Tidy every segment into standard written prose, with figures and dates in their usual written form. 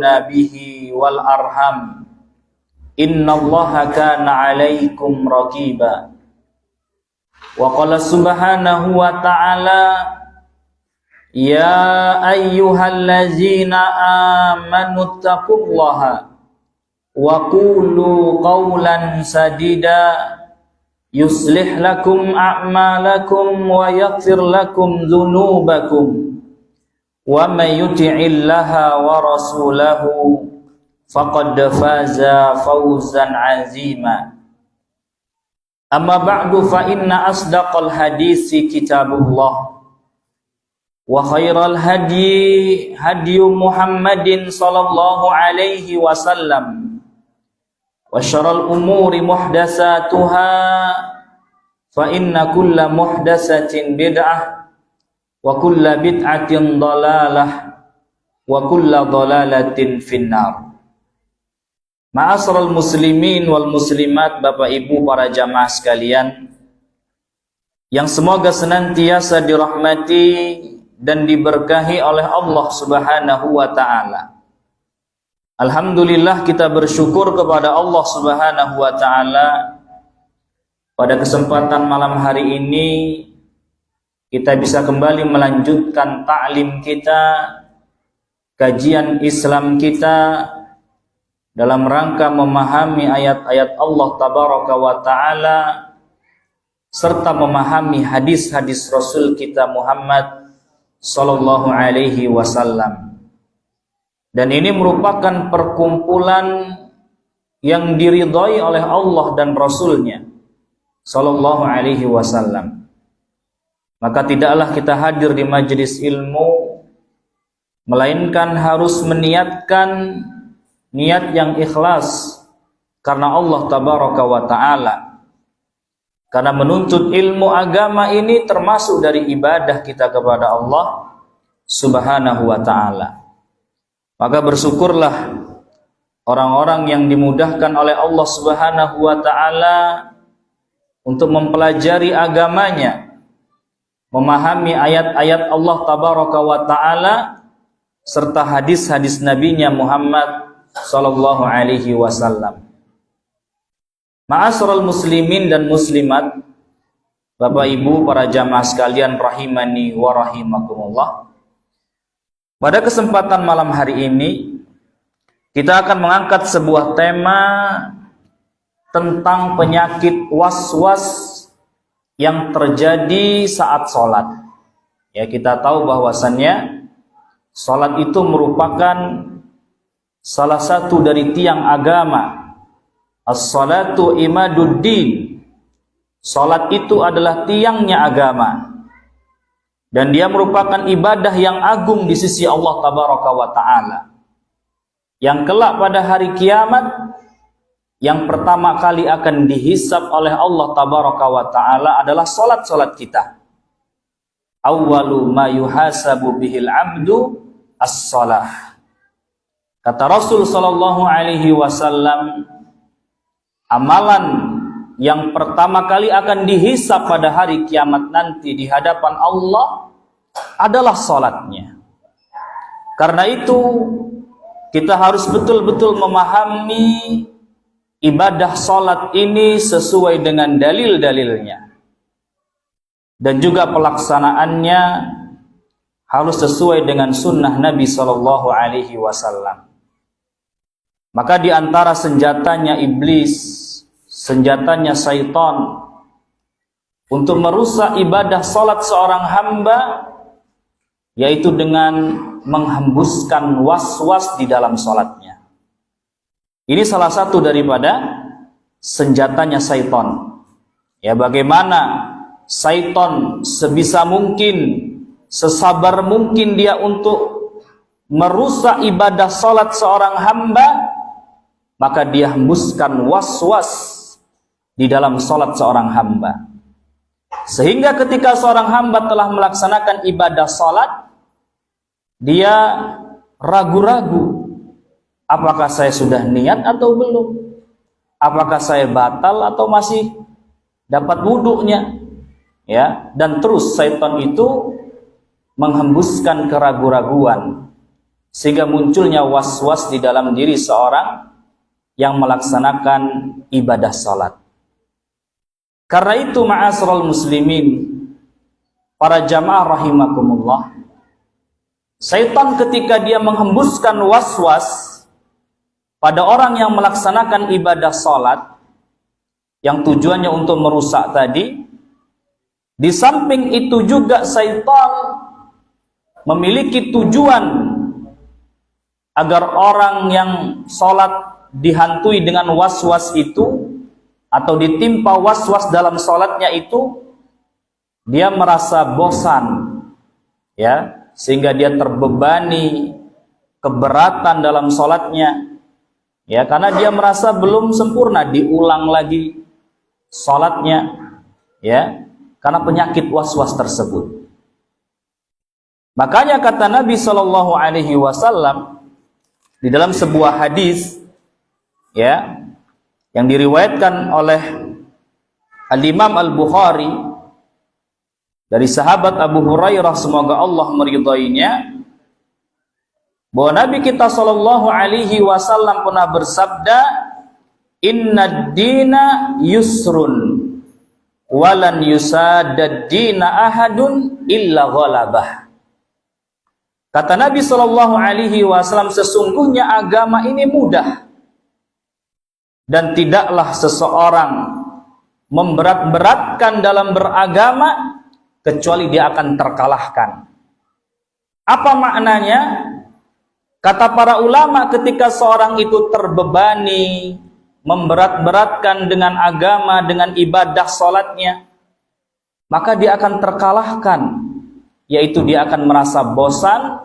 bihi wal arham innallaha kana 'alaikum raqiba. Wa qala subhanahu wa ta'ala ya ayyuhallazina amanu taqullaha wa qulu qawlan sadida yuslih lakum a'malakum wa yaghfir lakum dhunubakum wa may yuti'illaha wa rasulahu faqad faza fawzan 'azima. Amma ba'du fa inna asdaqal hadisi kitabullah wa khairal hadi hadiyu Muhammadin sallallahu alaihi wasallam wa syarrul umuri muhdatsatuha fa inna kulla muhdatsatin bid'ah wa kulla bid'atin dhalalah wa kulla dhalalatin finnar. Ma'asyiral muslimin wal muslimat, Bapak Ibu para jamaah sekalian yang semoga senantiasa dirahmati dan diberkahi oleh Allah Subhanahu wa taala. Alhamdulillah, kita bersyukur kepada Allah Subhanahu wa taala pada kesempatan malam hari ini kita bisa kembali melanjutkan ta'lim kita, kajian Islam kita dalam rangka memahami ayat-ayat Allah Tabaraka wa ta'ala serta memahami hadis-hadis Rasul kita Muhammad sallallahu alaihi wasallam. Dan ini merupakan perkumpulan yang diridhai oleh Allah dan Rasulnya sallallahu alaihi wasallam. Maka tidaklah kita hadir di majelis ilmu melainkan harus meniatkan niat yang ikhlas karena Allah Tabaraka wa ta'ala. Karena menuntut ilmu agama ini termasuk dari ibadah kita kepada Allah Subhanahu wa ta'ala. Maka bersyukurlah orang-orang yang dimudahkan oleh Allah Subhanahu wa ta'ala untuk mempelajari agamanya, memahami ayat-ayat Allah Tabaraka wa ta'ala serta hadis-hadis Nabi-Nya Muhammad sallallahu alaihi wasallam. Ma'asyiral muslimin dan muslimat, Bapak Ibu para jamaah sekalian rahimani wa rahimakumullah. Pada kesempatan malam hari ini kita akan mengangkat sebuah tema tentang penyakit was-was yang terjadi saat sholat. Ya, kita tahu bahwasannya sholat itu merupakan salah satu dari tiang agama. As-salatu imaduddin. Salat itu adalah tiangnya agama. Dan dia merupakan ibadah yang agung di sisi Allah Tabaraka wa ta'ala. Yang kelak pada hari kiamat, yang pertama kali akan dihisab oleh Allah Tabaraka wa ta'ala adalah salat-salat kita. Awwalu ma yuhasabu bihil abdu as-salah. Kata Rasul sallallahu alaihi wasallam, amalan yang pertama kali akan dihisab pada hari kiamat nanti di hadapan Allah adalah salatnya. Karena itu kita harus betul-betul memahami ibadah salat ini sesuai dengan dalil-dalilnya. Dan juga pelaksanaannya harus sesuai dengan sunnah Nabi sallallahu alaihi wasallam. Maka di antara senjatanya iblis, senjatanya syaitan untuk merusak ibadah salat seorang hamba, yaitu dengan menghembuskan was-was di dalam salatnya. Ini salah satu daripada senjatanya syaitan. Ya, bagaimana syaitan sebisa mungkin, sesabar mungkin dia untuk merusak ibadah salat seorang hamba, maka dia hembuskan was-was di dalam salat seorang hamba. Sehingga ketika seorang hamba telah melaksanakan ibadah salat, dia ragu-ragu, apakah saya sudah niat atau belum? Apakah saya batal atau masih dapat wudhunya? Ya, dan terus syaitan itu menghembuskan keraguan-raguan sehingga munculnya was-was di dalam diri seorang yang melaksanakan ibadah salat. Karena itu ma'asyiral muslimin, para jamaah rahimakumullah, syaitan ketika dia menghembuskan was-was pada orang yang melaksanakan ibadah salat yang tujuannya untuk merusak tadi, di samping itu juga syaitan memiliki tujuan agar orang yang salat dihantui dengan was-was itu atau ditimpa was-was dalam salatnya itu, dia merasa bosan, ya, sehingga dia terbebani, keberatan dalam salatnya, ya, karena dia merasa belum sempurna, diulang lagi salatnya, ya, karena penyakit was-was tersebut. Makanya kata Nabi Shallallahu Alaihi Wasallam di dalam sebuah hadis, ya, yang diriwayatkan oleh Al-Imam Al-Bukhari dari sahabat Abu Hurairah, semoga Allah meridainya, bahwa Nabi kita Shallallahu Alaihi Wasallam pernah bersabda, "Innad dina yusrun, walan yusadad dina ahadun illa ghalabah." Kata Nabi Shallallahu Alaihi Wasallam, sesungguhnya agama ini mudah, dan tidaklah seseorang memberat-beratkan dalam beragama kecuali dia akan terkalahkan. Apa maknanya? Kata para ulama, ketika seorang itu terbebani, memberat-beratkan dengan agama, dengan ibadah salatnya, maka dia akan terkalahkan, yaitu dia akan merasa bosan,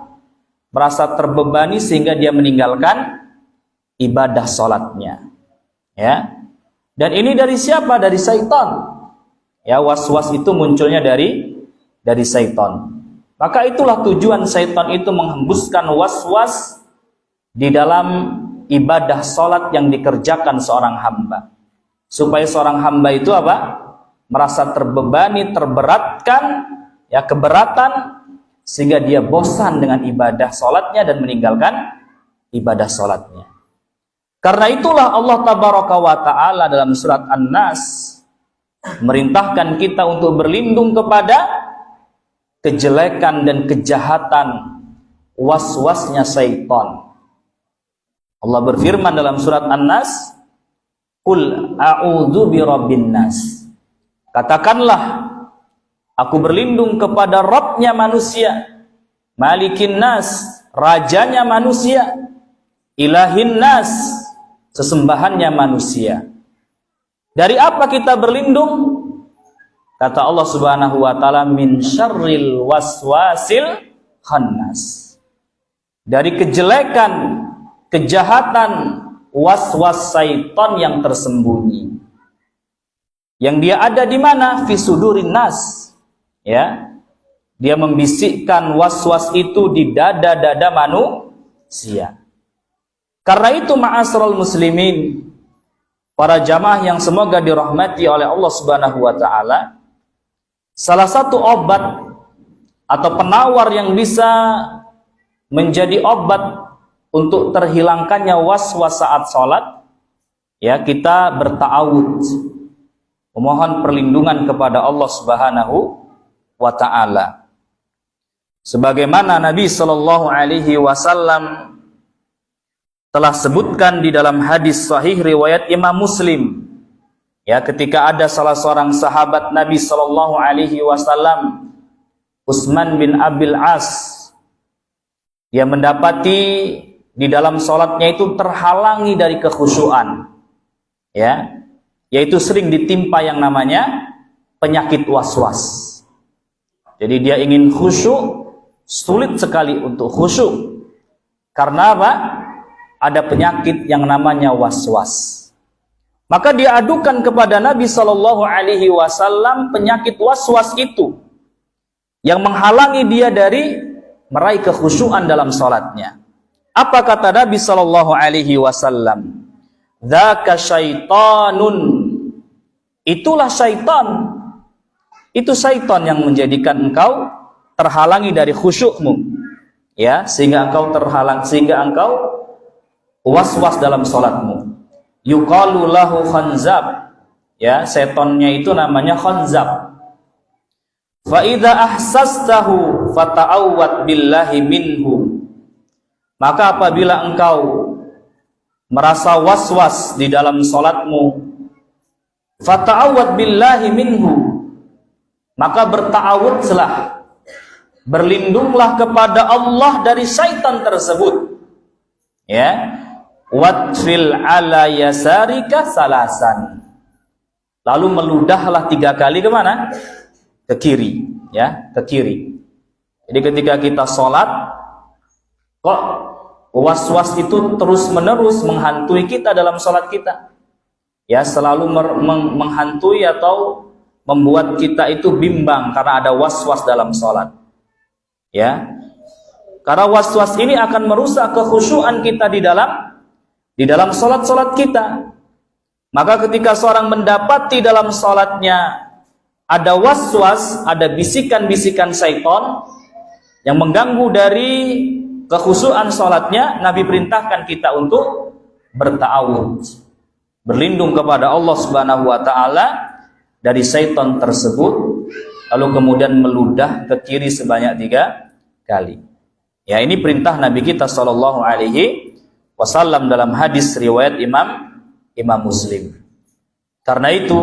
merasa terbebani, sehingga dia meninggalkan ibadah salatnya. Ya, dan ini dari siapa? Dari syaitan. Ya, was-was itu munculnya dari syaitan. Maka itulah tujuan syaitan itu, menghembuskan was-was di dalam ibadah salat yang dikerjakan seorang hamba, supaya seorang hamba itu apa? Merasa terbebani, terberatkan, ya, keberatan, sehingga dia bosan dengan ibadah salatnya dan meninggalkan ibadah salatnya. Karena itulah Allah Tabaraka wa Ta'ala dalam surat An-Nas merintahkan kita untuk berlindung kepada kejelekan dan kejahatan was-wasnya syaitan. Allah berfirman dalam surat An-Nas, "Qul a'udzu birabbin nas." Katakanlah, aku berlindung kepada Rabbnya manusia, Malikin nas, rajanya manusia, Ilahin nas, sesembahannya manusia. Dari apa kita berlindung? Kata Allah Subhanahu wa Ta'ala, min syarril waswasil khannas, dari kejelekan, kejahatan was-was syaitan yang tersembunyi, yang dia ada di mana? Fi sudurin nas, ya, dia membisikkan was-was itu di dada-dada manusia. Karena itu ma'asyiral muslimin, para jamaah yang semoga dirahmati oleh Allah Subhanahu wa Ta'ala, salah satu obat atau penawar yang bisa menjadi obat untuk terhilangkannya was-was saat sholat, ya, kita berta'awud, memohon perlindungan kepada Allah Subhanahu wa Ta'ala. Sebagaimana Nabi Sallallahu Alaihi Wasallam telah sebutkan di dalam hadis sahih riwayat Imam Muslim, ya, ketika ada salah seorang sahabat Nabi Sallallahu Alaihi Wasallam, Utsman bin Abil As, dia mendapati di dalam sholatnya itu terhalangi dari kekhusyuan, ya, yaitu sering ditimpa yang namanya penyakit was-was. Jadi dia ingin khusyuk, sulit sekali untuk khusyuk. Karena apa? Ada penyakit yang namanya was-was. Maka dia adukan kepada Nabi Shallallahu Alaihi Wasallam penyakit was-was itu, yang menghalangi dia dari meraih kekhusyuan dalam salatnya. Apa kata Nabi Shallallahu Alaihi Wasallam? Dzaka syaitanun. Itulah syaitan. Itu syaitan yang menjadikan engkau terhalangi dari khusyukmu. ya, sehingga engkau terhalang, sehingga engkau was-was dalam salatmu. Yuqalu lahu khanzab, ya, setonnya itu namanya khanzab. Fa idza ahsastahu fata'awwad billahi minhu. Maka apabila engkau merasa was-was di dalam salatmu, fata'awwad billahi minhu, maka berta'awudlah, berlindunglah kepada Allah dari syaitan tersebut, ya. Watfil ala yasarika salasan, lalu meludahlah 3 kali kemana? Ke kiri, ya, ke kiri. Jadi ketika kita sholat, kok was-was itu terus menerus menghantui kita dalam sholat kita, ya, selalu menghantui atau membuat kita itu bimbang karena ada was-was dalam sholat, ya. Karena was-was ini akan merusak kekhusyuan kita di dalam sholat kita. Maka ketika seorang mendapati dalam sholatnya ada was-was, ada bisikan-bisikan syaitan yang mengganggu dari kekhusyuan sholatnya, Nabi perintahkan kita untuk berta'awud, berlindung kepada Allah Subhanahu wa ta'ala dari syaitan tersebut, lalu kemudian meludah ke kiri sebanyak 3 kali. Ya, ini perintah Nabi kita sallallahu alaihi wasallam dalam hadis riwayat Imam Muslim. Karena itu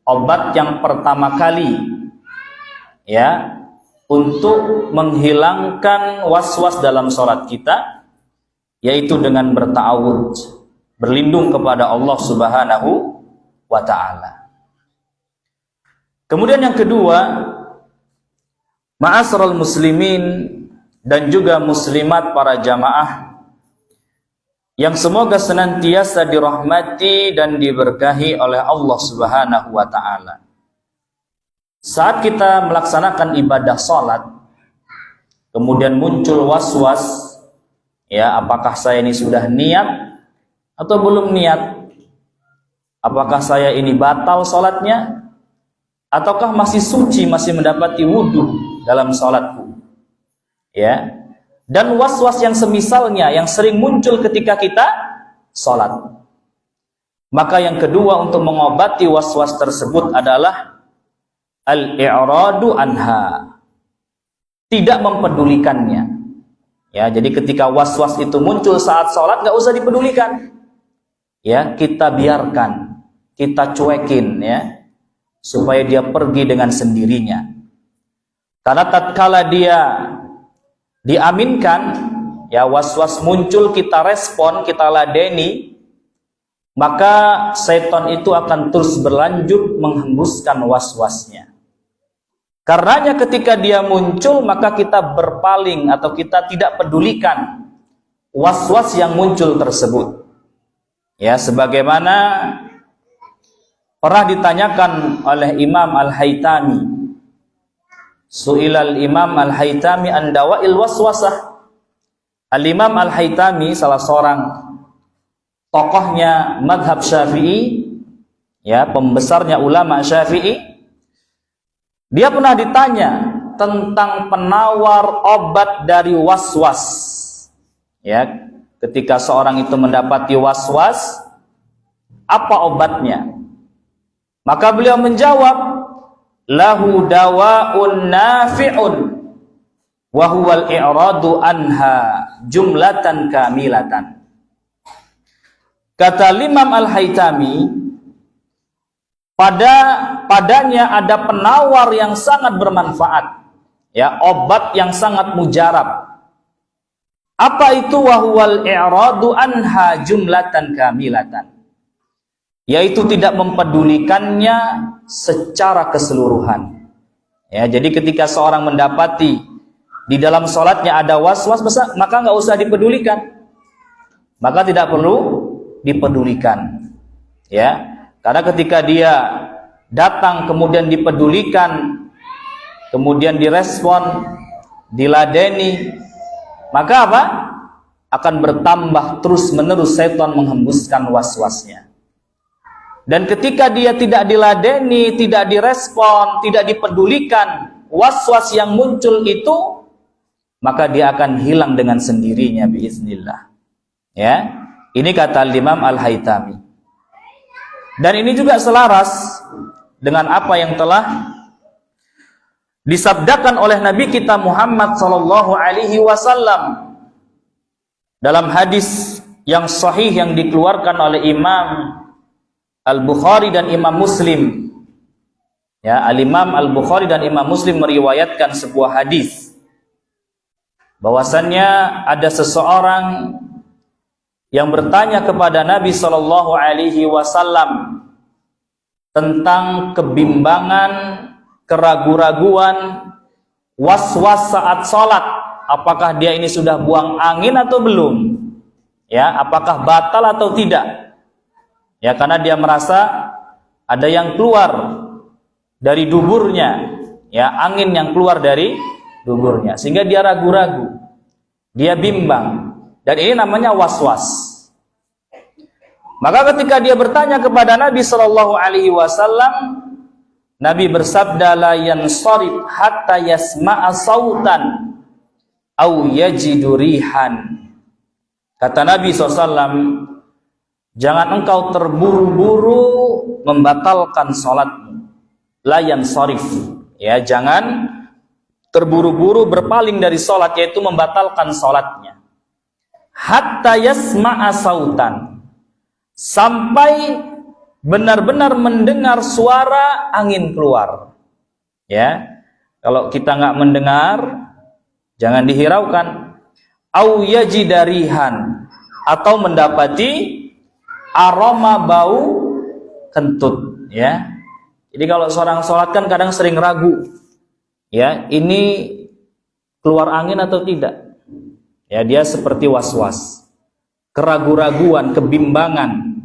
obat yang pertama kali, ya, untuk menghilangkan was-was dalam sholat kita, yaitu dengan berta'awud, berlindung kepada Allah Subhanahu wa ta'ala. Kemudian yang kedua, ma'asyiral muslimin dan juga muslimat para jamaah yang semoga senantiasa dirahmati dan diberkahi oleh Allah Subhanahu wa ta'ala. Saat kita melaksanakan ibadah salat, kemudian muncul was-was, ya, apakah saya ini sudah niat atau belum niat? Apakah saya ini batal salatnya ataukah masih suci, masih mendapati wudhu dalam salatku? Ya. Dan was-was yang semisalnya yang sering muncul ketika kita sholat. Maka yang kedua untuk mengobati was-was tersebut adalah al-i'radu anha, tidak mempedulikannya. Ya, jadi ketika was-was itu muncul saat sholat, nggak usah dipedulikan. Ya, kita biarkan, kita cuekin, ya, supaya dia pergi dengan sendirinya. Karena tatkala dia diaminkan, ya, was-was muncul, kita respon, kita ladeni, maka setan itu akan terus berlanjut menghembuskan was-wasnya. Karenanya ketika dia muncul, maka kita berpaling atau kita tidak pedulikan was-was yang muncul tersebut. Ya, sebagaimana pernah ditanyakan oleh Imam Al-Haytami, Su'ilal Imam Al-Haytami an dawa'il waswasah. Al-Imam Al-Haytami salah seorang tokohnya madhab Syafi'i, ya, pembesarnya ulama Syafi'i. Dia pernah ditanya tentang penawar obat dari waswas. Ya, ketika seorang itu mendapati waswas, apa obatnya? Maka beliau menjawab, lahu dawa'un nafi'un wa huwal i'radu anha jumlatan kamilatan. Kata Imam Al-Haytami, padanya ada penawar yang sangat bermanfaat, ya, obat yang sangat mujarab. Apa itu wa huwal i'radu anha jumlatan kamilatan? Yaitu tidak mempedulikannya secara keseluruhan. Ya, jadi ketika seorang mendapati di dalam sholatnya ada was-was, maka nggak usah dipedulikan, maka tidak perlu dipedulikan. Ya, karena ketika dia datang kemudian dipedulikan, kemudian direspon, diladeni, maka apa? Akan bertambah terus-menerus setan menghembuskan was-wasnya. Dan ketika dia tidak diladeni, tidak direspon, tidak dipedulikan was-was yang muncul itu, maka dia akan hilang dengan sendirinya biiznillah. Ya, ini kata Imam Al-Haytami. Dan ini juga selaras dengan apa yang telah disabdakan oleh Nabi kita Muhammad sallallahu alaihi wasallam dalam hadis yang sahih yang dikeluarkan oleh Imam Al-Bukhari dan Imam Muslim. Ya, Al-Imam Al-Bukhari dan Imam Muslim meriwayatkan sebuah hadis bahwasannya ada seseorang yang bertanya kepada Nabi sallallahu alaihi wasallam tentang kebimbangan, keraguan-raguan, was-was saat sholat. Apakah dia ini sudah buang angin atau belum? Ya, apakah batal atau tidak? Ya, karena dia merasa ada yang keluar dari duburnya, ya, angin yang keluar dari duburnya, sehingga dia ragu-ragu, dia bimbang. Dan ini namanya was-was. Maka ketika dia bertanya kepada Nabi sallallahu alaihi wasallam, Nabi bersabda, la yansarif hatta yasma'a sautan au yajidu rihan. Kata Nabi SAW, jangan engkau terburu-buru membatalkan salatmu. La yansarif, ya, jangan terburu-buru berpaling dari salat, yaitu membatalkan salatnya. Hatta yasma'a sautan, sampai benar-benar mendengar suara angin keluar. Ya, kalau kita nggak mendengar, jangan dihiraukan. Au yajidarihan, atau mendapati aroma bau kentut. Ya, jadi kalau seorang sholat kan kadang sering ragu. Ya, ini keluar angin atau tidak? Ya, dia seperti was-was, keragu-raguan, kebimbangan,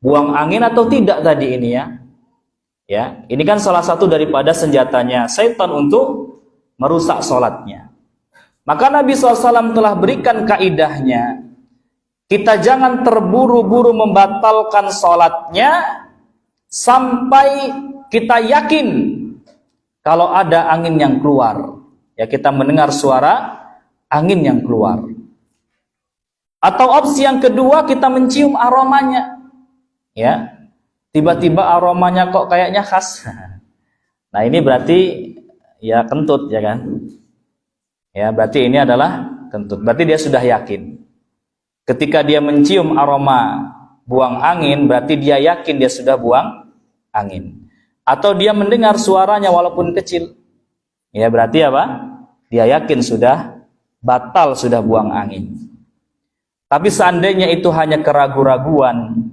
buang angin atau tidak tadi ini, ya. Ya, ini kan salah satu daripada senjatanya setan untuk merusak sholatnya. Maka Nabi SAW telah berikan kaidahnya, kita jangan terburu-buru membatalkan sholatnya sampai kita yakin kalau ada angin yang keluar. Ya, kita mendengar suara angin yang keluar. Atau opsi yang kedua, kita mencium aromanya. Ya, tiba-tiba aromanya kok kayaknya khas. Nah, ini berarti ya kentut, ya kan? Ya, berarti ini adalah kentut. Berarti dia sudah yakin. Ketika dia mencium aroma buang angin, berarti dia yakin dia sudah buang angin. Atau dia mendengar suaranya walaupun kecil, ya berarti apa? Dia yakin sudah batal, sudah buang angin. Tapi seandainya itu hanya keraguan-raguan,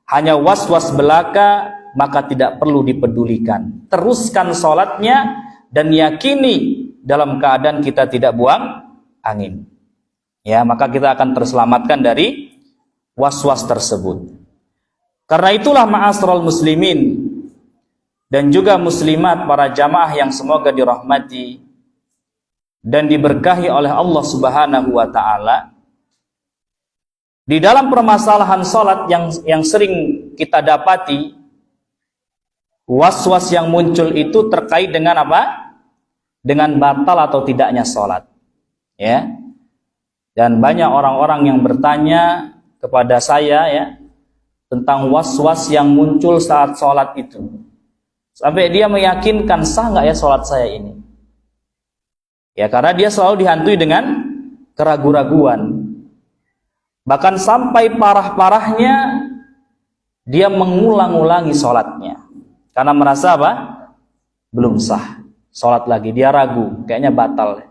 hanya was-was belaka, maka tidak perlu dipedulikan. Teruskan sholatnya dan yakini dalam keadaan kita tidak buang angin. Ya, maka kita akan terselamatkan dari was-was tersebut. Karena itulah ma'asyiral muslimin dan juga muslimat, para jamaah yang semoga dirahmati dan diberkahi oleh Allah Subhanahu wa taala, di dalam permasalahan salat yang sering kita dapati, was-was yang muncul itu terkait dengan apa? Dengan batal atau tidaknya salat. Ya. Dan banyak orang-orang yang bertanya kepada saya, ya, tentang was-was yang muncul saat salat itu. Sampai dia meyakinkan, sah nggak ya sholat saya ini? Ya, karena dia selalu dihantui dengan keraguan-raguan. Bahkan sampai parah-parahnya dia mengulang-ulangi sholatnya. Karena merasa apa? Belum sah. Sholat lagi, dia ragu, kayaknya batal.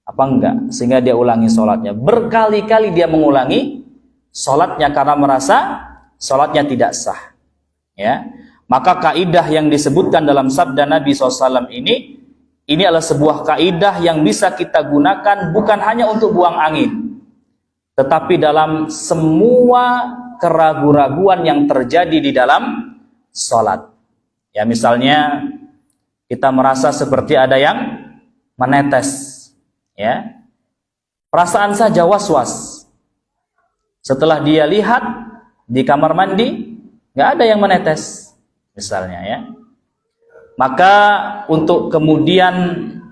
Apa enggak? Sehingga dia ulangi sholatnya. Berkali-kali dia mengulangi sholatnya karena merasa sholatnya tidak sah. Ya. Maka kaidah yang disebutkan dalam sabda Nabi SAW ini adalah sebuah kaidah yang bisa kita gunakan bukan hanya untuk buang angin, tetapi dalam semua keraguan-raguan yang terjadi di dalam sholat. Ya, misalnya kita merasa seperti ada yang menetes, ya, perasaan saja was-was. Setelah dia lihat di kamar mandi nggak ada yang menetes, misalnya, ya, maka untuk kemudian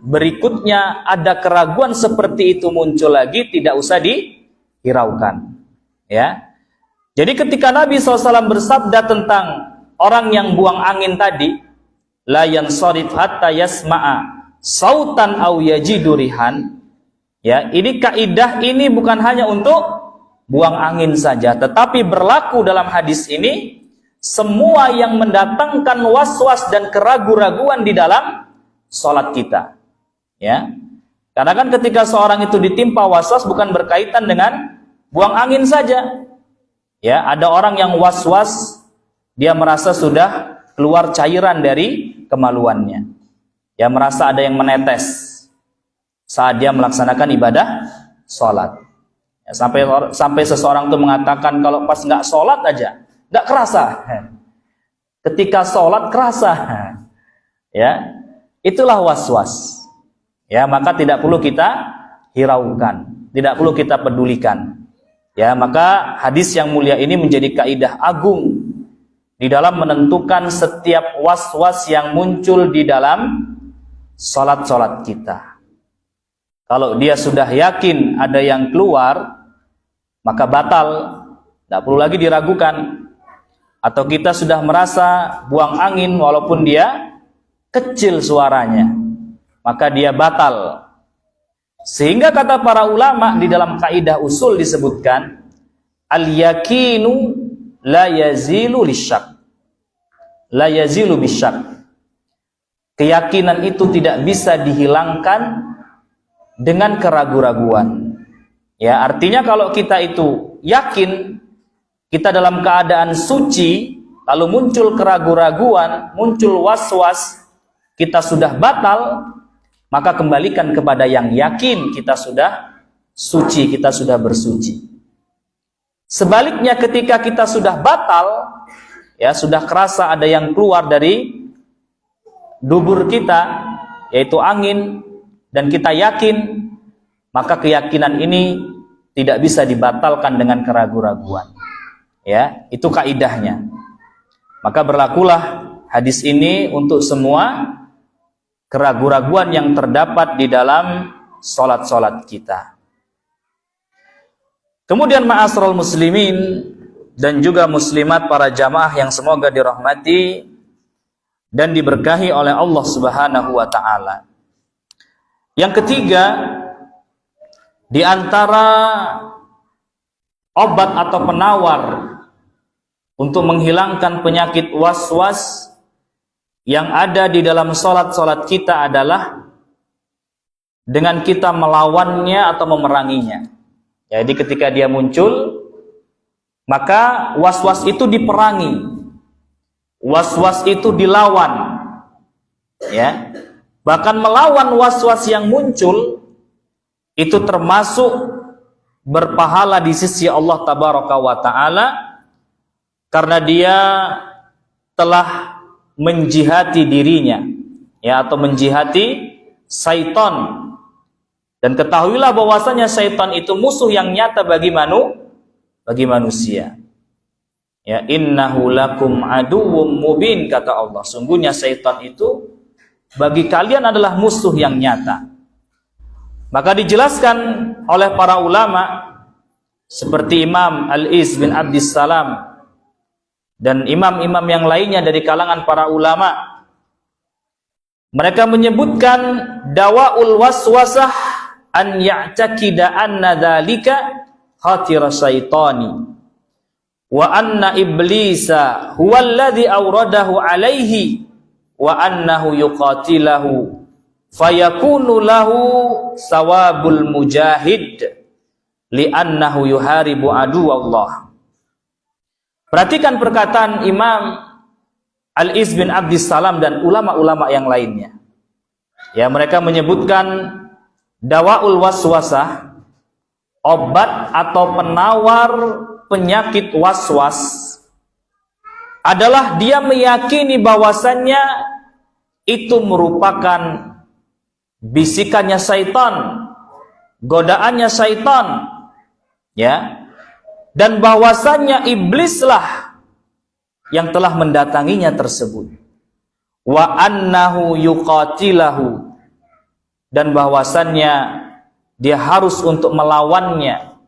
berikutnya ada keraguan seperti itu muncul lagi, tidak usah dihiraukan. Ya, jadi ketika Nabi SAW bersabda tentang orang yang buang angin tadi, la yansarif hatta yasma'a sautan aw yajidu rihan. Ya, ini kaidah ini bukan hanya untuk buang angin saja, tetapi berlaku dalam hadis ini semua yang mendatangkan was-was dan keraguan-raguan di dalam salat kita. Ya. Karena kan ketika seorang itu ditimpa was-was bukan berkaitan dengan buang angin saja. Ya, ada orang yang was-was, dia merasa sudah keluar cairan dari kemaluannya. Ya, merasa ada yang menetes saat dia melaksanakan ibadah sholat. Ya, sampai seseorang itu mengatakan kalau pas nggak sholat aja nggak kerasa, ketika sholat kerasa. Ya, itulah was-was. Ya, maka tidak perlu kita hiraukan, tidak perlu kita pedulikan. Ya, maka hadis yang mulia ini menjadi kaidah agung di dalam menentukan setiap was-was yang muncul di dalam sholat-sholat kita. Kalau dia sudah yakin ada yang keluar, maka batal, tidak perlu lagi diragukan. Atau kita sudah merasa buang angin walaupun dia kecil suaranya, maka dia batal. Sehingga kata para ulama di dalam kaidah usul disebutkan, al-yakinu la yazilu lisyak, la yazilu bisyak. Keyakinan itu tidak bisa dihilangkan dengan keraguan-raguan. Ya, artinya kalau kita itu yakin kita dalam keadaan suci, lalu muncul keraguan-raguan, muncul was-was, kita sudah batal, maka kembalikan kepada yang yakin kita sudah suci, kita sudah bersuci. Sebaliknya ketika kita sudah batal, ya sudah kerasa ada yang keluar dari dubur kita, yaitu angin, dan kita yakin, maka keyakinan ini tidak bisa dibatalkan dengan keraguan-raguan. Ya, itu kaidahnya. Maka berlakulah hadis ini untuk semua keraguan-raguan yang terdapat di dalam salat-salat kita. Kemudian ma'asyiral muslimin dan juga muslimat para jamaah yang semoga dirahmati dan diberkahi oleh Allah Subhanahu wa taala. Yang ketiga, di antara obat atau penawar untuk menghilangkan penyakit was-was yang ada di dalam salat-salat kita adalah dengan kita melawannya atau memeranginya. Jadi ketika dia muncul, maka was-was itu diperangi, was-was itu dilawan. Ya, bahkan melawan was-was yang muncul itu termasuk berpahala di sisi Allah Tabaraka wa Ta'ala, karena dia telah menjihati dirinya, ya, atau menjihati syaitan. Dan ketahuilah bahwasanya syaitan itu musuh yang nyata bagi manusia. Ya, innahu lakum aduwwum mubin, kata Allah. Sungguhnya syaitan itu bagi kalian adalah musuh yang nyata. Maka dijelaskan oleh para ulama seperti Imam Al-Iz bin Abdissalam dan imam-imam yang lainnya dari kalangan para ulama. Mereka menyebutkan dawaul waswasah an ya'taqida anna dzalika khatira syaitani wa anna iblisa huwa alladhi awradahu alaihi wa annahu yuqatilahu fayakunu lahu sawabul mujahid li'annahu yuharibu aduwallah. Perhatikan perkataan Imam Al-Iz bin Abdissalam dan ulama-ulama yang lainnya. Ya, mereka menyebutkan dawaul waswasah, obat atau penawar penyakit waswas, adalah dia meyakini bahwasannya itu merupakan bisikannya syaitan, godaannya syaitan, ya, dan bahwasannya iblislah yang telah mendatanginya tersebut. Wa annahu yuqatilahu, dan bahwasannya dia harus untuk melawannya,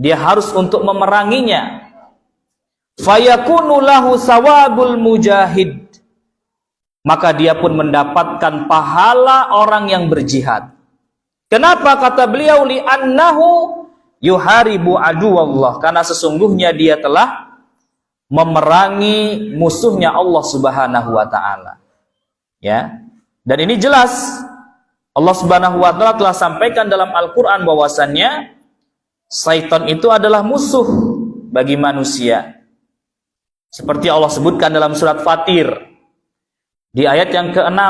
dia harus untuk memeranginya. Fayakunu lahu sawabul mujahid, maka dia pun mendapatkan pahala orang yang berjihad. Kenapa? Kata beliau, li'annahu yuharibu aduwallah, karena sesungguhnya dia telah memerangi musuhnya Allah Subhanahu wa taala. Ya. Dan ini jelas Allah Subhanahu wa taala telah sampaikan dalam Al-Qur'an bahwasannya syaitan itu adalah musuh bagi manusia. Seperti Allah sebutkan dalam surat Fatir di ayat yang ke-6,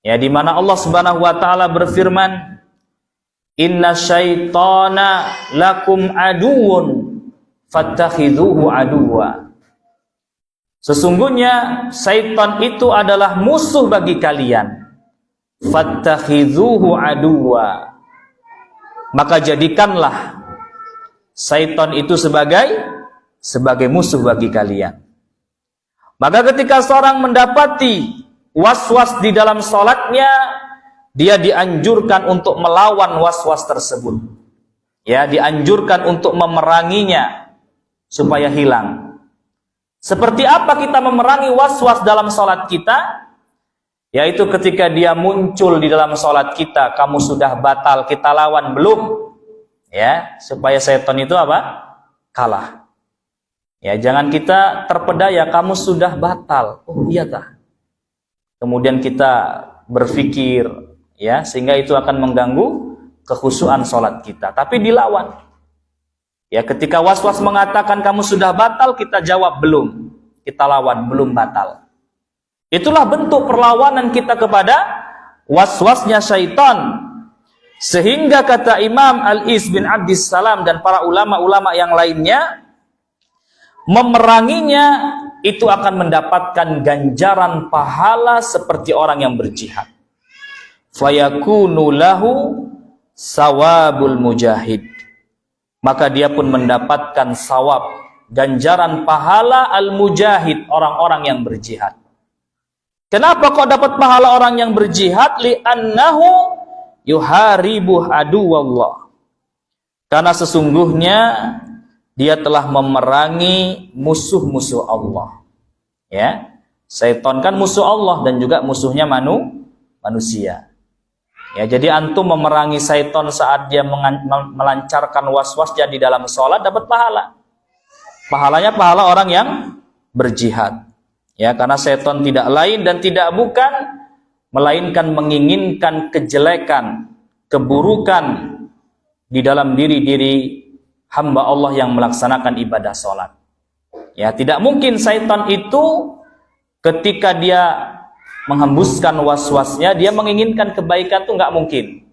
ya, di mana Allah Subhanahu wa taala berfirman, "Inna syaitana lakum aduwwun fattakhidhuhu aduwwa." Sesungguhnya syaitan itu adalah musuh bagi kalian. Fattakhidhuhu aduwwa. Maka jadikanlah syaitan itu sebagai musuh bagi kalian. Maka ketika seorang mendapati was-was di dalam sholatnya, dia dianjurkan untuk melawan was-was tersebut. Ya, dianjurkan untuk memeranginya supaya hilang. Seperti apa kita memerangi was-was dalam sholat kita? Yaitu ketika dia muncul di dalam sholat kita, kamu sudah batal, kita lawan belum? Ya, supaya setan itu apa? Kalah. Ya, jangan kita terpedaya, kamu sudah batal. Oh iya tah. Kemudian kita berpikir, ya, sehingga itu akan mengganggu kekhusyuan sholat kita. Tapi dilawan. Ya, ketika was-was mengatakan kamu sudah batal, kita jawab belum. Kita lawan, belum batal. Itulah bentuk perlawanan kita kepada was-wasnya syaitan. Sehingga kata Imam Al-Is bin Abdis Salam dan para ulama-ulama yang lainnya, memeranginya itu akan mendapatkan ganjaran pahala seperti orang yang berjihad. Fayakunu lahu sawabul mujahid. Maka dia pun mendapatkan sawab, ganjaran pahala al-mujahid, orang-orang yang berjihad. Kenapa kok dapat pahala orang yang berjihad? Li'annahu yuharibu aduwallah. Karena sesungguhnya dia telah memerangi musuh-musuh Allah. Ya, syaitan kan musuh Allah dan juga musuhnya manusia. Ya, jadi antum memerangi syaitan saat dia melancarkan was-wasnya di dalam sholat, dapat pahala. Pahalanya pahala orang yang berjihad. Ya, karena syaitan tidak lain dan tidak bukan melainkan menginginkan kejelekan, keburukan di dalam diri-diri hamba Allah yang melaksanakan ibadah sholat. Ya, tidak mungkin syaitan itu ketika dia menghembuskan was-wasnya, dia menginginkan kebaikan, itu nggak mungkin.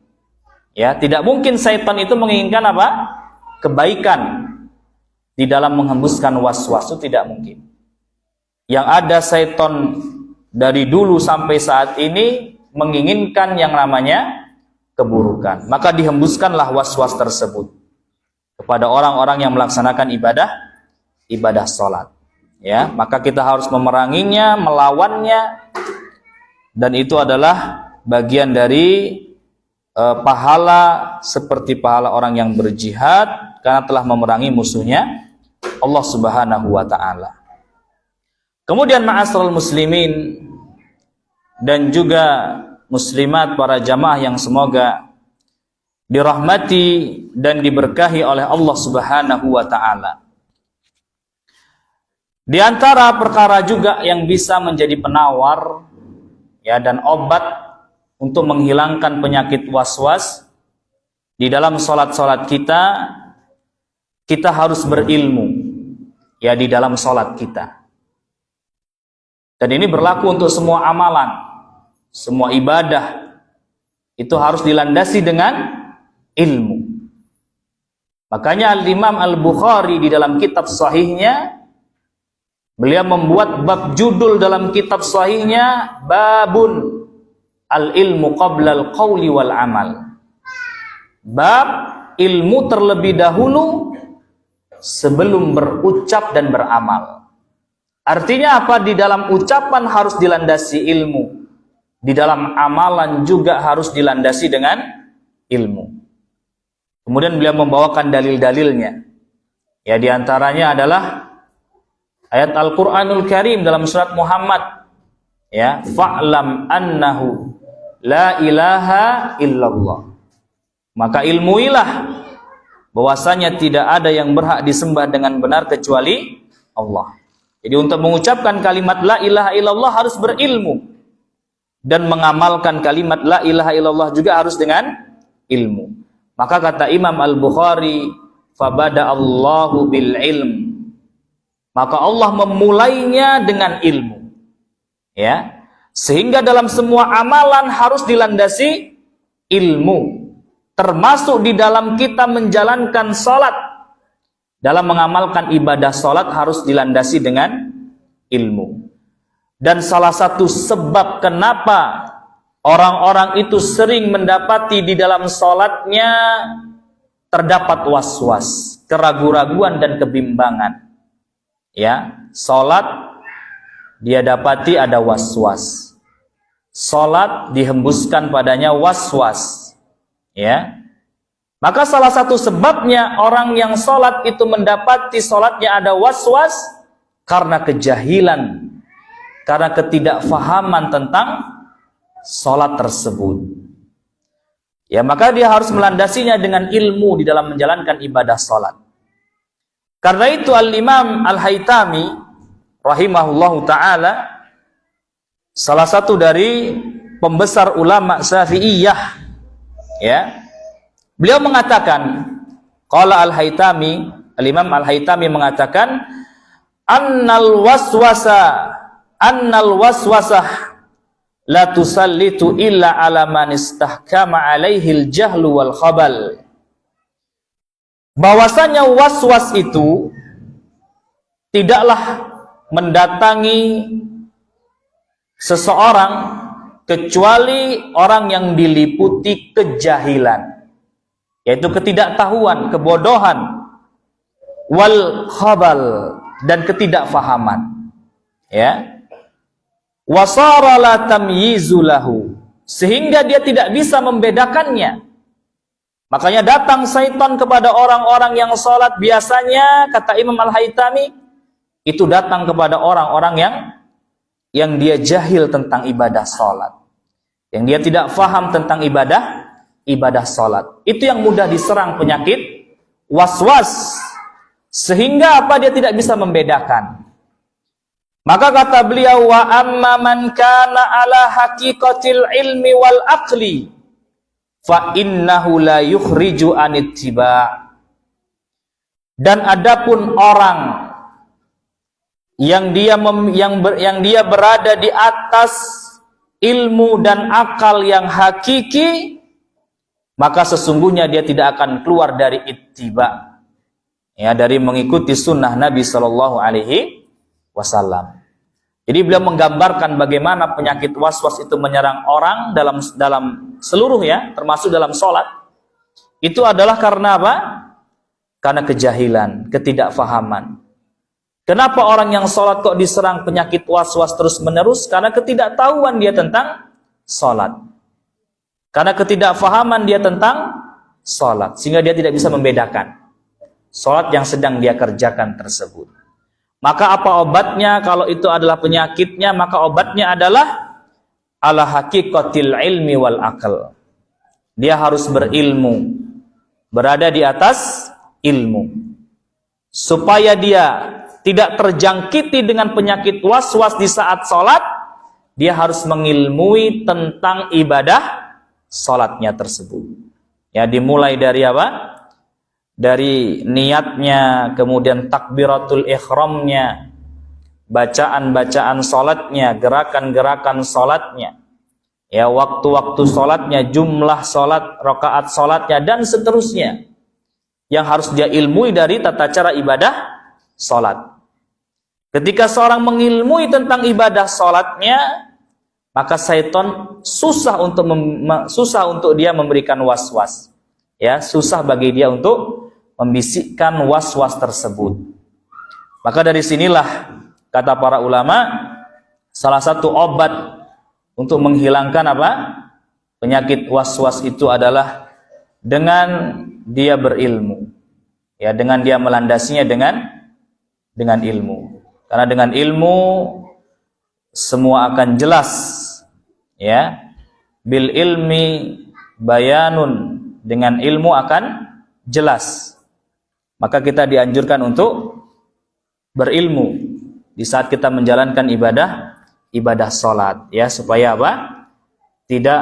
Ya, tidak mungkin syaitan itu menginginkan apa? Kebaikan di dalam menghembuskan was-was, itu tidak mungkin. Yang ada syaitan dari dulu sampai saat ini menginginkan yang namanya keburukan. Maka dihembuskanlah was-was tersebut kepada orang-orang yang melaksanakan ibadah sholat. Ya, maka kita harus memeranginya, melawannya. Dan itu adalah bagian dari pahala seperti pahala orang yang berjihad karena telah memerangi musuhnya Allah Subhanahu wa taala. Kemudian ma'asyiral muslimin dan juga muslimat, para jamaah yang semoga dirahmati dan diberkahi oleh Allah Subhanahu wa taala. Di antara perkara juga yang bisa menjadi penawar, ya, dan obat untuk menghilangkan penyakit was-was di dalam sholat-sholat kita harus berilmu, ya, di dalam sholat kita. Dan ini berlaku untuk semua amalan, semua ibadah itu harus dilandasi dengan ilmu. Makanya Al-Imam Al-Bukhari di dalam kitab sahihnya, beliau membuat bab judul dalam kitab sahihnya, babun al-ilmu qabla al-qawli wal amal. Bab ilmu terlebih dahulu sebelum berucap dan beramal. Artinya apa? Di dalam ucapan harus dilandasi ilmu. di dalam amalan juga harus dilandasi dengan ilmu. Kemudian beliau membawakan dalil-dalilnya. Ya, diantaranya adalah ayat Al-Quranul Karim dalam surat Muhammad. Ya, fa'lam annahu la ilaha illallah. Maka ilmuilah bahwasanya tidak ada yang berhak disembah dengan benar kecuali Allah. Jadi untuk mengucapkan kalimat la ilaha illallah harus berilmu, dan mengamalkan kalimat la ilaha illallah juga harus dengan ilmu. Maka kata Imam Al-Bukhari, fabada Allahu bil ilm. Maka Allah memulainya dengan ilmu. Ya. Sehingga dalam semua amalan harus dilandasi ilmu. Termasuk di dalam kita menjalankan salat. Dalam mengamalkan ibadah salat harus dilandasi dengan ilmu. Dan salah satu sebab kenapa orang-orang itu sering mendapati di dalam salatnya terdapat was-was, keraguan-raguan dan kebimbangan. Ya, salat dia dapati ada was-was. Salat dihembuskan padanya was-was. Ya. Maka salah satu sebabnya orang yang salat itu mendapati salatnya ada was-was karena kejahilan, karena ketidakfahaman tentang salat tersebut. Ya, maka dia harus melandasinya dengan ilmu di dalam menjalankan ibadah salat. Karena itu Al-Imam Al-Haytami rahimahullahu taala, salah satu dari pembesar ulama Syafi'iyah, ya, beliau mengatakan, qala Al-Haytami, Al-Imam Al-Haytami mengatakan, annal waswasah la tusallitu illa ala man istahkama alaihil jahlu wal khabal. Bahwasanya waswas itu tidaklah mendatangi seseorang kecuali orang yang diliputi kejahilan, yaitu ketidaktahuan, kebodohan, wal khabal, dan ketidakfahaman. Ya, wasara la tamyizu lahu, sehingga dia tidak bisa membedakannya. Makanya datang syaitan kepada orang-orang yang salat biasanya, kata Imam Al-Haytami, itu datang kepada orang-orang yang dia jahil tentang ibadah salat, yang dia tidak faham tentang ibadah salat. Itu yang mudah diserang penyakit was-was, sehingga apa, dia tidak bisa membedakan. Maka kata beliau, wa amma man kana ala haqiqatil ilmi wal aqli fa innahu la yukhriju anittiba. Dan adapun orang yang dia berada di atas ilmu dan akal yang hakiki, maka sesungguhnya dia tidak akan keluar dari ittiba, ya, dari mengikuti sunnah Nabi Shallallahu Alaihi Wasallam. Jadi beliau menggambarkan bagaimana penyakit was-was itu menyerang orang dalam seluruh, ya, termasuk dalam sholat. Itu adalah karena apa? Karena kejahilan, ketidakfahaman. Kenapa orang yang sholat kok diserang penyakit was-was terus menerus? Karena ketidaktahuan dia tentang sholat, karena ketidakfahaman dia tentang sholat, sehingga dia tidak bisa membedakan sholat yang sedang dia kerjakan tersebut. Maka apa obatnya? Kalau itu adalah penyakitnya, maka obatnya adalah ala haqiqatil ilmi wal aql. Dia harus berilmu, berada di atas ilmu, supaya dia tidak terjangkiti dengan penyakit was-was di saat sholat. Dia harus mengilmui tentang ibadah sholatnya tersebut. Ya, dimulai dari apa? Dari niatnya, kemudian takbiratul ihramnya, bacaan-bacaan sholatnya, gerakan-gerakan sholatnya, ya, waktu-waktu sholatnya, jumlah sholat, rakaat sholatnya, dan seterusnya, yang harus dia ilmui dari tata cara ibadah sholat. Ketika seorang mengilmui tentang ibadah sholatnya, maka syaitan susah untuk dia memberikan was-was, ya, susah bagi dia untuk membisikkan was-was tersebut. Maka dari sinilah kata para ulama, salah satu obat untuk menghilangkan apa? Penyakit was-was itu adalah dengan dia berilmu. Ya, dengan dia melandasinya dengan ilmu. Karena dengan ilmu semua akan jelas. Ya. Bil ilmi bayanun, dengan ilmu akan jelas. Maka kita dianjurkan untuk berilmu di saat kita menjalankan ibadah salat, ya, supaya apa? Tidak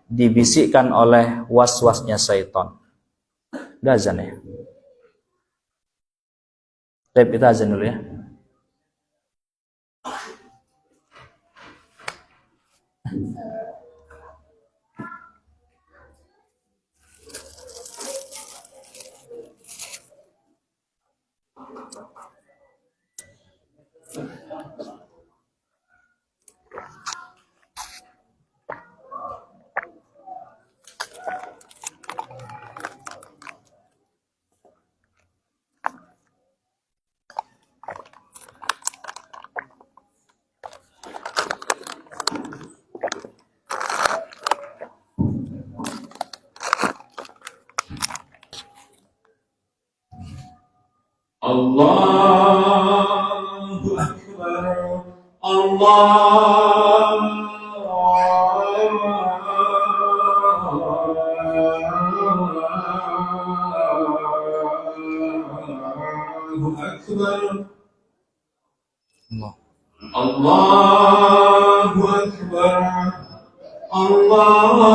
dibisikkan oleh was-wasnya syaitan. Udah azan ya? Baik, kita azan dulu ya. Allahu Akbar, Allahu Akbar, Allahu Akbar, Allahu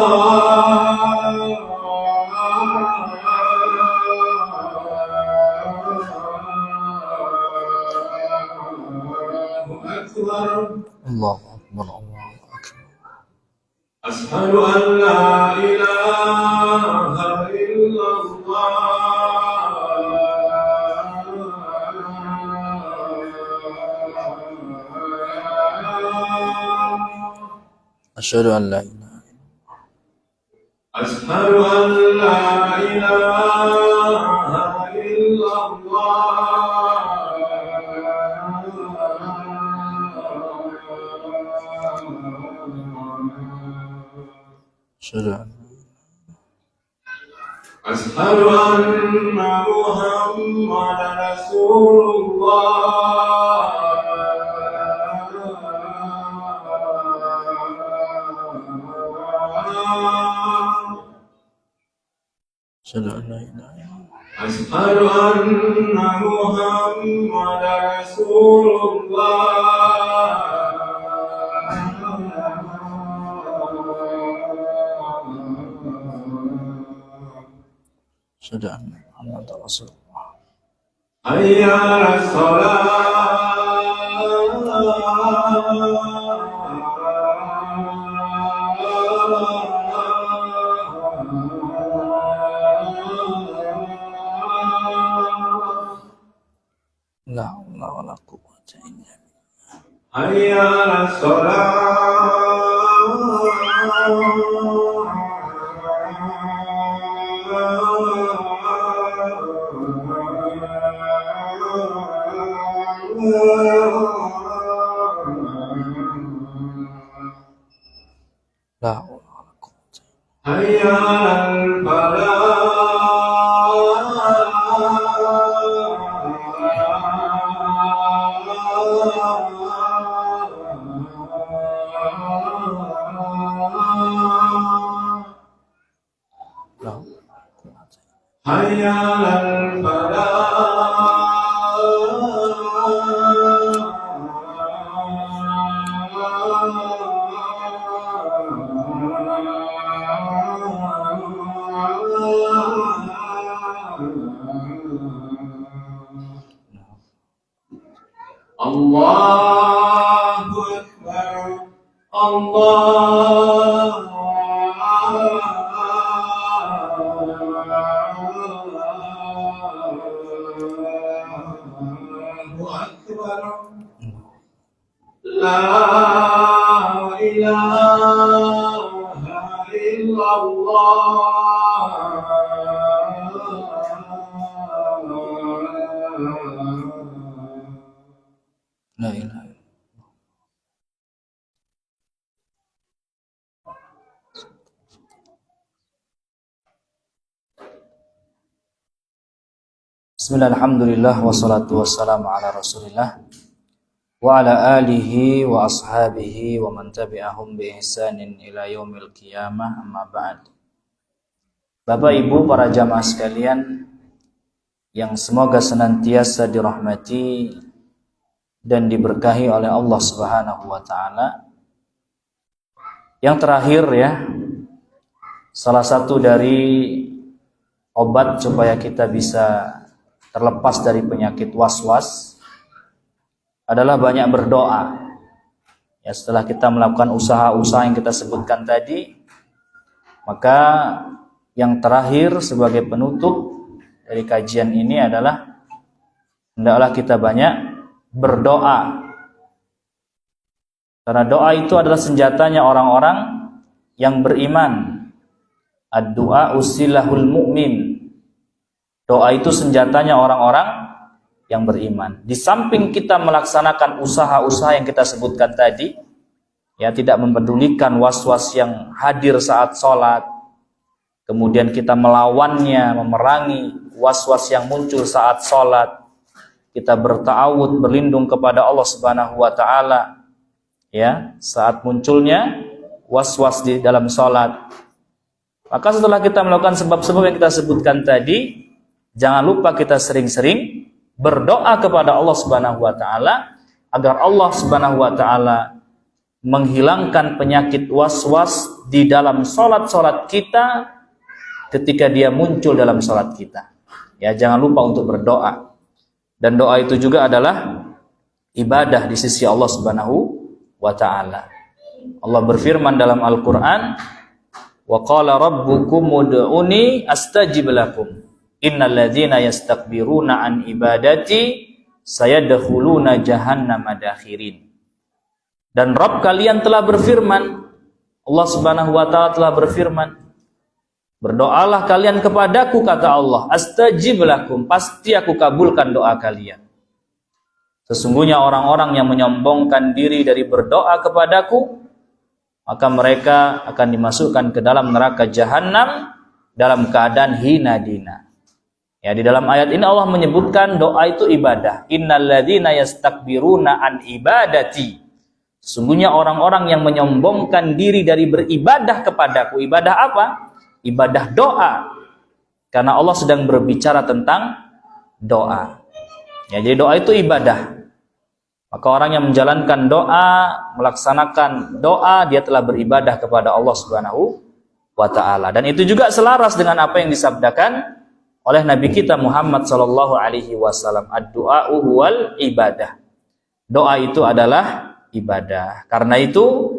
Akbar, Allahu Akbar. Ashhadu an la ilaha illallah. Ashhadu an la ilaha illallah. Ashhadu an la ilaha illallah. Ashhadu anna Muhammadan Rasulullah. Ashhadu an la ilaha illallah. Ashhadu anna Muhammadan Rasulullah. Ashhadu anna Muhammadan Rasulullah. Hayya 'alas shalah. La haula wala quwwata illa billah. Hayya 'alas La haula wala quwwata. Hayya 'alal falah. Hayya 'alal Allahu Akbar, Allahu Akbar. La ilaha illallah. La ilaha illallah. Bismillah, alhamdulillah, wassalatu wassalamu ala rasulillah wa ala alihi wa ashabihi wa man tabi'ahum bi ihsanin ila yaumil qiyamah, amma ba'd. Bapak Ibu para jamaah sekalian yang semoga senantiasa dirahmati dan diberkahi oleh Allah Subhanahu wa taala. Yang terakhir ya, salah satu dari obat supaya kita bisa terlepas dari penyakit was-was adalah banyak berdoa. Ya, setelah kita melakukan usaha-usaha yang kita sebutkan tadi, maka yang terakhir sebagai penutup dari kajian ini adalah hendaklah kita banyak berdoa. Karena doa itu adalah senjatanya orang-orang yang beriman. Ad-du'a usilahul mu'min. Doa itu senjatanya orang-orang yang beriman. Di samping kita melaksanakan usaha-usaha yang kita sebutkan tadi, ya, tidak mempedulikan was-was yang hadir saat sholat, kemudian kita melawannya, memerangi was-was yang muncul saat sholat, kita berta'awud, berlindung kepada Allah Subhanahu wa taala, ya, saat munculnya was-was di dalam sholat. Maka setelah kita melakukan sebab-sebab yang kita sebutkan tadi, jangan lupa kita sering-sering berdoa kepada Allah Subhanahu wa taala agar Allah Subhanahu wa taala menghilangkan penyakit was-was di dalam salat-salat kita ketika dia muncul dalam salat kita. Ya, jangan lupa untuk berdoa. Dan doa itu juga adalah ibadah di sisi Allah Subhanahu wa taala. Allah berfirman dalam Al-Qur'an, "Wa qala rabbukum ud'uni astajib lakum. Innal ladzina yastakbiruna an ibadati sayadkhuluna jahannama dakhirin." Dan Rabb kalian telah berfirman, Allah Subhanahu wa taala telah berfirman, "Berdoalah kalian kepadaku," kata Allah, "astajib lakum, pasti aku kabulkan doa kalian." Sesungguhnya orang-orang yang menyombongkan diri dari berdoa kepadaku, maka mereka akan dimasukkan ke dalam neraka jahanam dalam keadaan hina dina. Ya, di dalam ayat ini Allah menyebutkan doa itu ibadah. Innal ladzina yastakbiruna an ibadati. Sesungguhnya orang-orang yang menyombongkan diri dari beribadah kepadaku. Ibadah apa? Ibadah doa. Karena Allah sedang berbicara tentang doa. Ya, jadi doa itu ibadah. Maka orang yang menjalankan doa, melaksanakan doa, dia telah beribadah kepada Allah Subhanahu wa taala. Dan itu juga selaras dengan apa yang disabdakan oleh Nabi kita Muhammad sallallahu alaihi wasallam, ad-du'a'u huwal ibadah. Doa itu adalah ibadah. Karena itu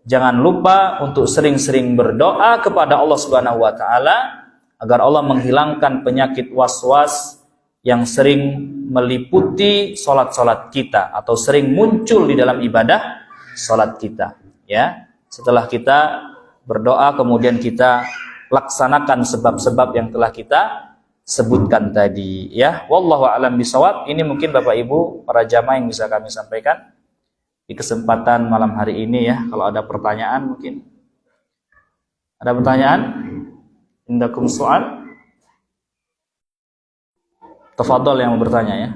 jangan lupa untuk sering-sering berdoa kepada Allah Subhanahu wa taala agar Allah menghilangkan penyakit was-was yang sering meliputi salat-salat kita atau sering muncul di dalam ibadah salat kita, ya. Setelah kita berdoa kemudian kita laksanakan sebab-sebab yang telah kita sebutkan tadi, ya. Wallahu a'lam bishawab. Ini mungkin Bapak Ibu para jamaah yang bisa kami sampaikan di kesempatan malam hari ini, ya. Kalau ada pertanyaan mungkin. Ada pertanyaan? Indakum soal? Tafadhol yang mau bertanya, ya.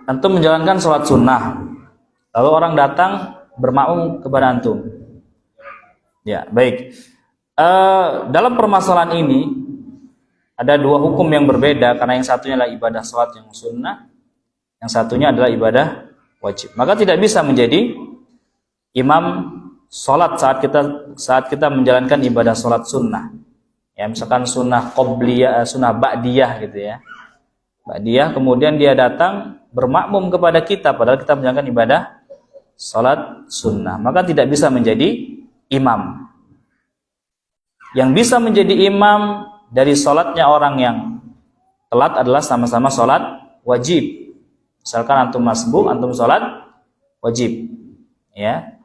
Antum menjalankan sholat sunnah, lalu orang datang bermakmum kepada antum. Ya, baik. Dalam permasalahan ini ada dua hukum yang berbeda, karena yang satunya adalah ibadah sholat yang sunnah, yang satunya adalah ibadah wajib. Maka tidak bisa menjadi imam sholat saat kita menjalankan ibadah sholat sunnah. Ya, misalkan sunnah qobliyah, sunnah ba'diyah gitu ya. Ba'diyah, kemudian dia datang bermakmum kepada kita padahal kita menjalankan ibadah sholat sunnah, maka tidak bisa menjadi imam. Yang bisa menjadi imam dari sholatnya orang yang telat adalah sama-sama sholat wajib. Misalkan antum masbuk, antum sholat wajib, ya.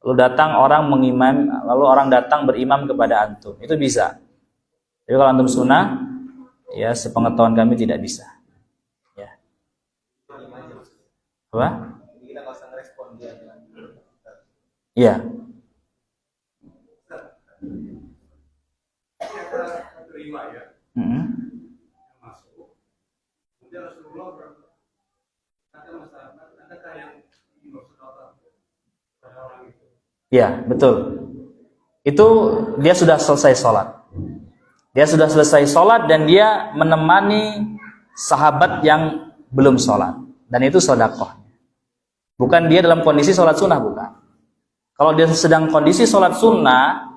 Lalu orang datang berimam kepada antum, itu bisa. Jadi kalau antum sunnah, ya sepengetahuan kami tidak bisa. Ya. Apa? Iya. Ya, betul. Itu dia sudah selesai sholat. Dia sudah selesai sholat dan dia menemani sahabat yang belum sholat. Dan itu sedekah. Bukan dia dalam kondisi sholat sunnah, bukan. Kalau dia sedang kondisi sholat sunnah,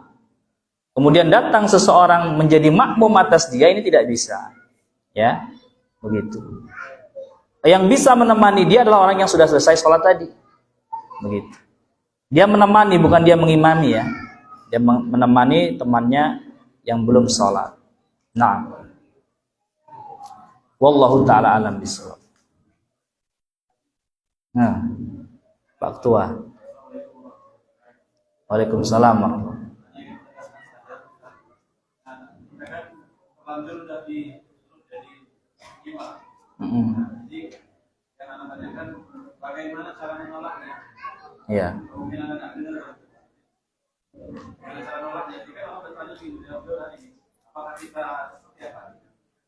kemudian datang seseorang menjadi makmum atas dia, ini tidak bisa. Ya, begitu. Yang bisa menemani dia adalah orang yang sudah selesai sholat tadi. Begitu. Dia menemani, bukan dia mengimami ya. Dia menemani temannya yang belum sholat. Nah, wallahu ta'ala alam bisawab. Nah, Pak Ketua. Waalaikumsalam warahmatullahi bagaimana cara menolaknya? Iya.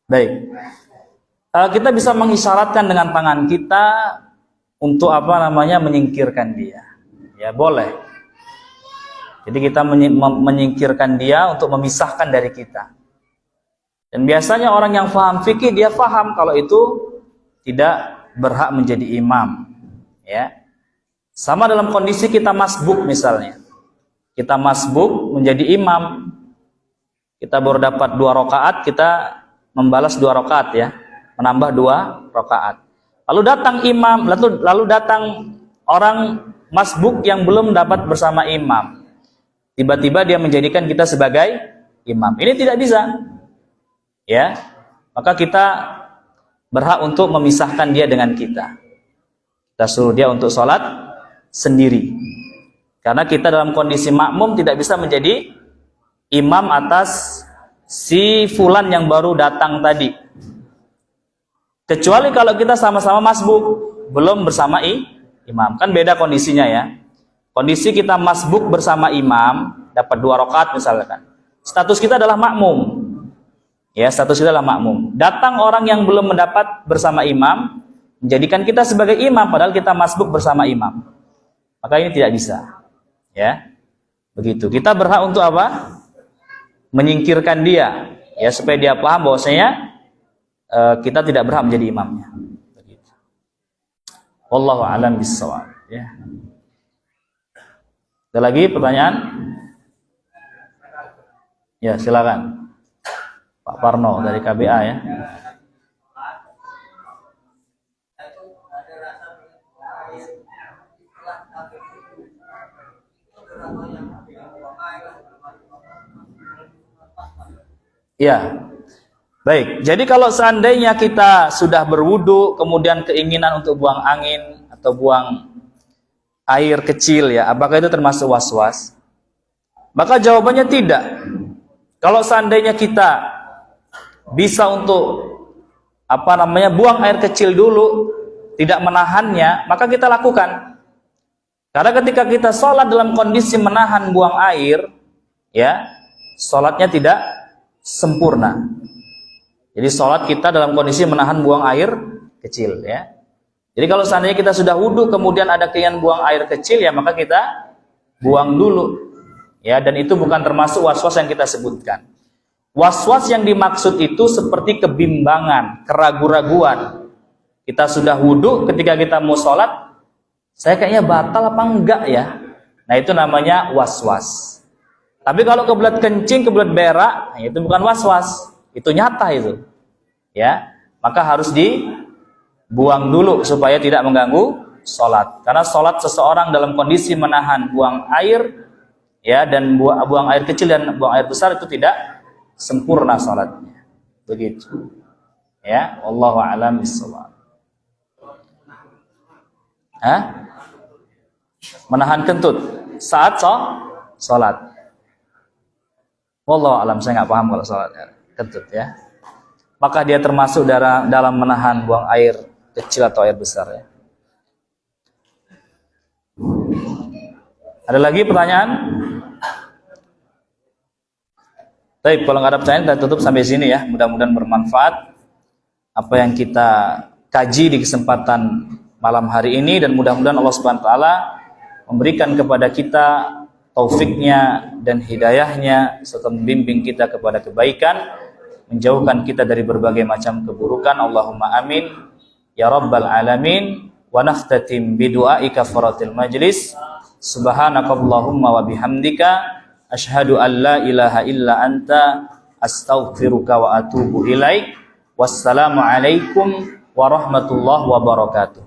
Baik. Kita bisa mengisyaratkan dengan tangan kita untuk menyingkirkan dia. Ya, boleh. Jadi kita menyingkirkan dia untuk memisahkan dari kita. Dan biasanya orang yang paham fikih, dia paham kalau itu tidak berhak menjadi imam. Ya. Sama dalam kondisi kita masbuk misalnya. Kita masbuk menjadi imam. Kita baru dapat 2 rakaat, kita membalas 2 rakaat ya. Menambah 2 rakaat. Lalu datang imam, lalu datang orang masbuk yang belum dapat bersama imam. Tiba-tiba dia menjadikan kita sebagai imam. Ini tidak bisa. Ya. Maka kita berhak untuk memisahkan dia dengan kita. Kita suruh dia untuk sholat sendiri. Karena kita dalam kondisi makmum tidak bisa menjadi imam atas si fulan yang baru datang tadi. Kecuali kalau kita sama-sama masbuk, belum bersama imam. Kan beda kondisinya ya. Kondisi kita masbuk bersama imam, dapat 2 rakaat misalkan. Status kita adalah makmum. Ya, status kita adalah makmum. Datang orang yang belum mendapat bersama imam, menjadikan kita sebagai imam padahal kita masbuk bersama imam. Maka ini tidak bisa. Ya. Begitu. Kita berhak untuk apa? Menyingkirkan dia, ya, supaya dia paham bahwasanya kita tidak berhak menjadi imamnya. Begitu. Wallahu a'lam bissawab, ya. Ada lagi pertanyaan? Ya, silakan. Pak Parno dari KBA ya. Ya. Baik. Jadi kalau seandainya kita sudah berwudu kemudian keinginan untuk buang angin atau buang air kecil ya, apakah itu termasuk was-was? Maka jawabannya tidak. Kalau seandainya kita bisa untuk buang air kecil dulu, tidak menahannya, maka kita lakukan. Karena ketika kita sholat dalam kondisi menahan buang air, ya, sholatnya tidak sempurna. Jadi sholat kita dalam kondisi menahan buang air kecil, ya. Jadi kalau seandainya kita sudah wudhu kemudian ada keinginan buang air kecil, ya maka kita buang dulu, ya. Dan itu bukan termasuk was-was yang kita sebutkan. Was-was yang dimaksud itu seperti kebimbangan, keraguan-raguan. Kita sudah wudhu, ketika kita mau sholat, saya kayaknya batal apa enggak ya? Nah itu namanya was-was. Tapi kalau kebelet kencing, kebelet berak, itu bukan was-was, itu nyata itu. Ya, maka harus dibuang dulu supaya tidak mengganggu sholat. Karena sholat seseorang dalam kondisi menahan buang air, ya, dan buang air kecil dan buang air besar itu tidak sempurna salatnya. Begitu. Ya, wallahu a'lam bishawab. Menahan kentut saat salat. Wallahu a'lam, saya enggak paham kalau salat. kentut ya. Maka dia termasuk dalam menahan buang air kecil atau air besar ya. Ada lagi pertanyaan? Baik, kalau nggak ada pertanyaan kita tutup sampai sini ya. Mudah-mudahan bermanfaat apa yang kita kaji di kesempatan malam hari ini, dan mudah-mudahan Allah Subhanahu wa taala memberikan kepada kita taufiknya dan hidayahnya serta membimbing kita kepada kebaikan, menjauhkan kita dari berbagai macam keburukan. Allahumma amin ya rabbal alamin. Wa nakhtatim bi du'ai kafaratil majlis. Subhanakallahumma wa bihamdika asyhadu an la ilaha illa anta astaghfiruka wa atubu ilaik. Wassalamu alaikum warahmatullahi wabarakatuh.